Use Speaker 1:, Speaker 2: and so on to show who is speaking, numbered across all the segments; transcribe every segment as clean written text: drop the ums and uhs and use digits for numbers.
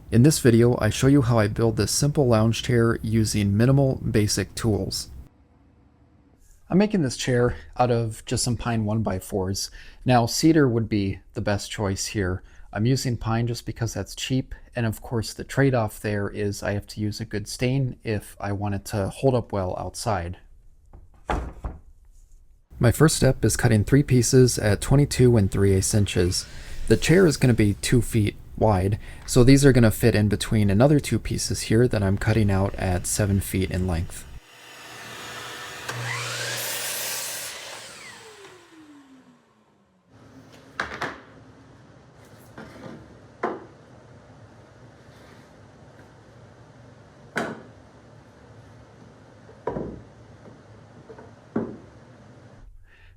Speaker 1: In this video, I show you how I build this simple lounge chair using minimal basic tools. I'm making this chair out of just some pine 1x4s. Now cedar would be the best choice here. I'm using pine just because that's cheap, and of course the trade-off there is I have to use a good stain if I want it to hold up well outside. My first step is cutting 3 pieces at 22 3/8 inches. The chair is going to be 2 feet wide, so these are going to fit in between another 2 pieces here that I'm cutting out at 7 feet in length.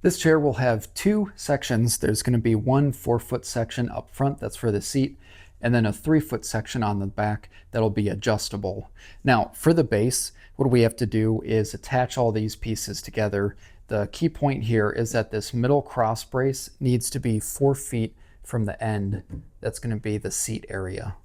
Speaker 1: This chair will have 2 sections. There's going to be one 4-foot section up front that's for the seat, and then a 3-foot section on the back that'll be adjustable. Now for the base, what we have to do is attach all these pieces together. The key point here is that this middle cross brace needs to be 4 feet from the end. That's going to be the seat area.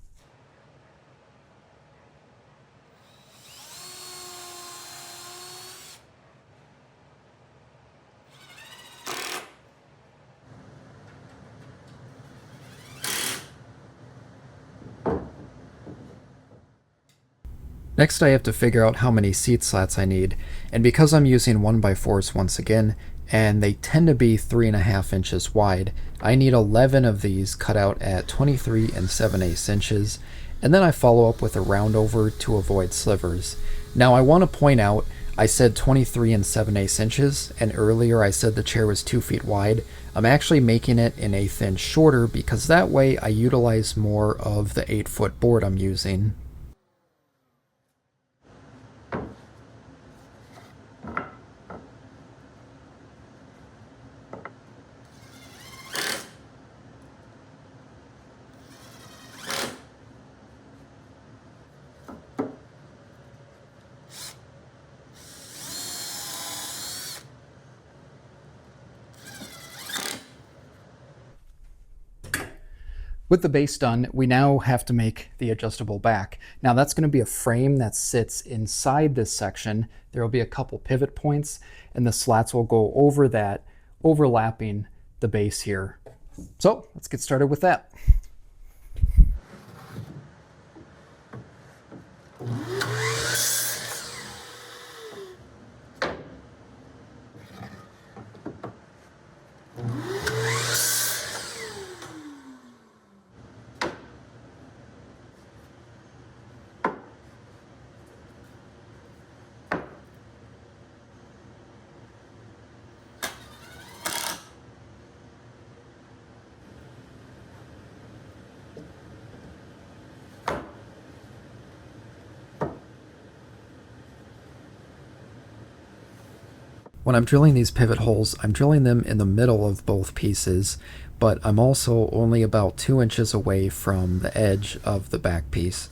Speaker 1: Next I have to figure out how many seat slats I need, and because I'm using 1x4s once again, and they tend to be 3.5 inches wide, I need 11 of these cut out at 23 7/8 inches, and then I follow up with a round over to avoid slivers. Now I want to point out, I said 23 7/8 inches, and earlier I said the chair was 2 feet wide. I'm actually making it an 1/8 inch shorter because that way I utilize more of the 8-foot board I'm using. With the base done, we now have to make the adjustable back. Now that's going to be a frame that sits inside this section. There will be a couple pivot points, and the slats will go over that, overlapping the base here. So let's get started with that. When I'm drilling these pivot holes, I'm drilling them in the middle of both pieces, but I'm also only about 2 inches away from the edge of the back piece.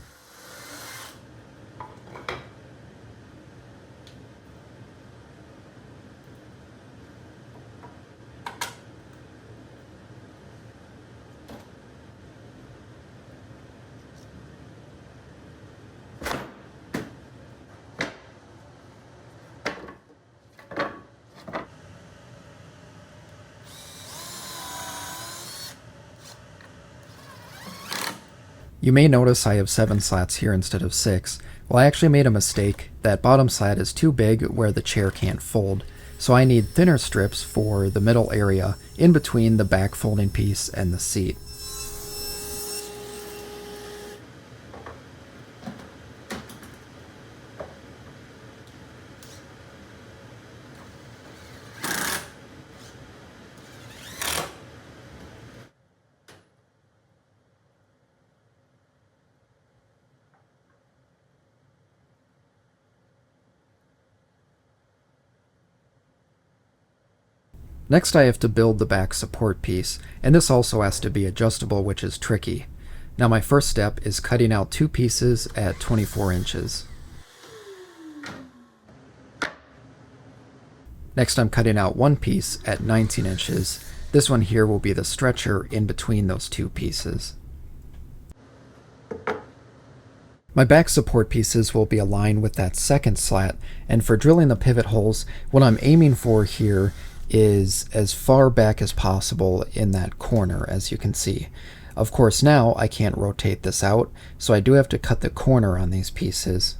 Speaker 1: You may notice I have 7 slats here instead of 6. Well, I actually made a mistake. That bottom slat is too big where the chair can't fold, so I need thinner strips for the middle area in between the back folding piece and the seat. Next I have to build the back support piece, and this also has to be adjustable, which is tricky. Now my first step is cutting out 2 pieces at 24 inches. Next I'm cutting out 1 piece at 19 inches. This one here will be the stretcher in between those 2 pieces. My back support pieces will be aligned with that second slat, and for drilling the pivot holes, what I'm aiming for here is as far back as possible in that corner, as you can see. Of course, now I can't rotate this out, so I do have to cut the corner on these pieces.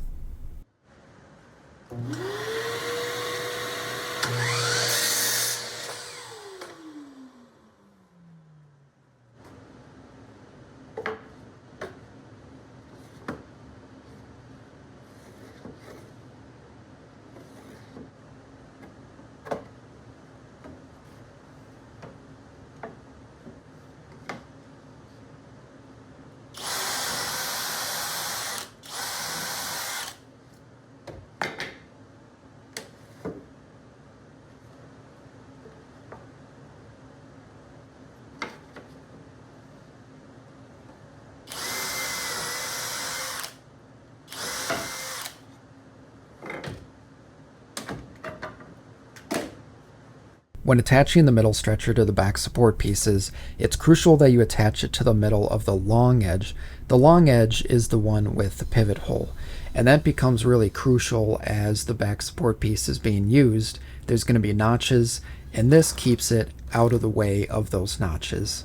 Speaker 1: When attaching the middle stretcher to the back support pieces, it's crucial that you attach it to the middle of the long edge. The long edge is the one with the pivot hole, and that becomes really crucial as the back support piece is being used. There's going to be notches, and this keeps it out of the way of those notches.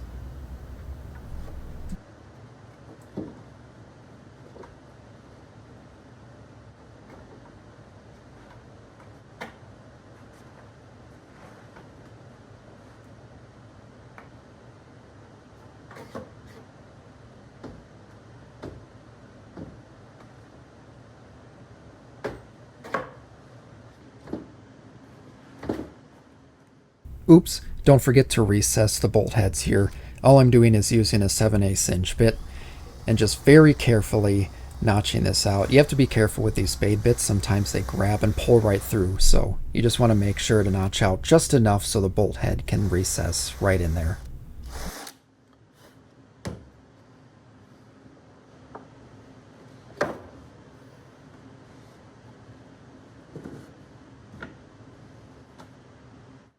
Speaker 1: Oops, don't forget to recess the bolt heads here. All I'm doing is using a 7/8 inch bit and just very carefully notching this out. You have to be careful with these spade bits. Sometimes they grab and pull right through, so you just want to make sure to notch out just enough so the bolt head can recess right in there.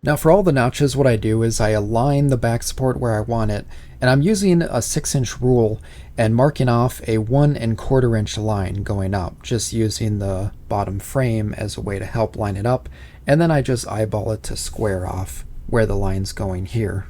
Speaker 1: Now for all the notches, what I do is I align the back support where I want it, and I'm using a 6-inch rule and marking off a 1¼ inch line going up, just using the bottom frame as a way to help line it up, and then I just eyeball it to square off where the line's going here.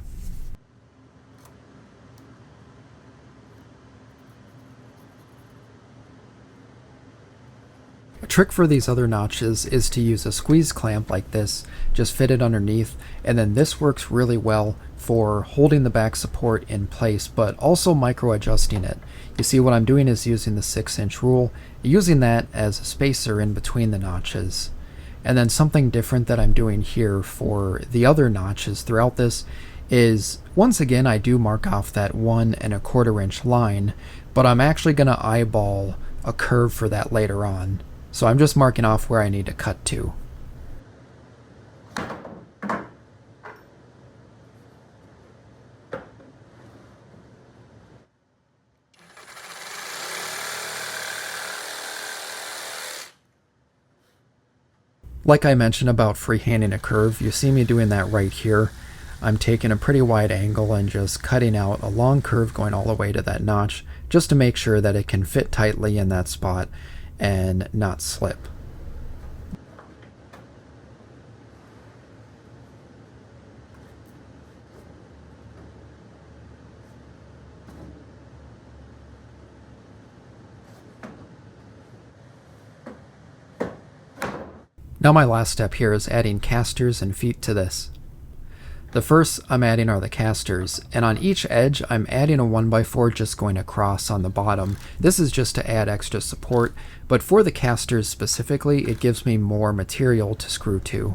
Speaker 1: A trick for these other notches is to use a squeeze clamp like this, just fit it underneath, and then this works really well for holding the back support in place, but also micro adjusting it. You see what I'm doing is using the 6-inch rule, using that as a spacer in between the notches. And then something different that I'm doing here for the other notches throughout this is, once again, I do mark off that 1¼ inch line, but I'm actually going to eyeball a curve for that later on. So I'm just marking off where I need to cut to. Like I mentioned about freehanding a curve, you see me doing that right here. I'm taking a pretty wide angle and just cutting out a long curve going all the way to that notch, just to make sure that it can fit tightly in that spot and not slip. Now my last step here is adding casters and feet to this. The first I'm adding are the casters, and on each edge I'm adding a 1x4 just going across on the bottom. This is just to add extra support, but for the casters specifically, it gives me more material to screw to.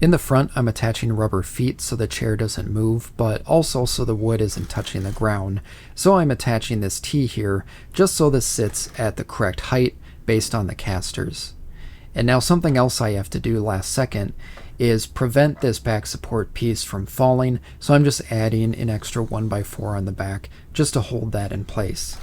Speaker 1: In the front, I'm attaching rubber feet so the chair doesn't move, but also so the wood isn't touching the ground. So I'm attaching this T here just so this sits at the correct height based on the casters. And now something else I have to do last second is prevent this back support piece from falling, so I'm just adding an extra 1x4 on the back just to hold that in place.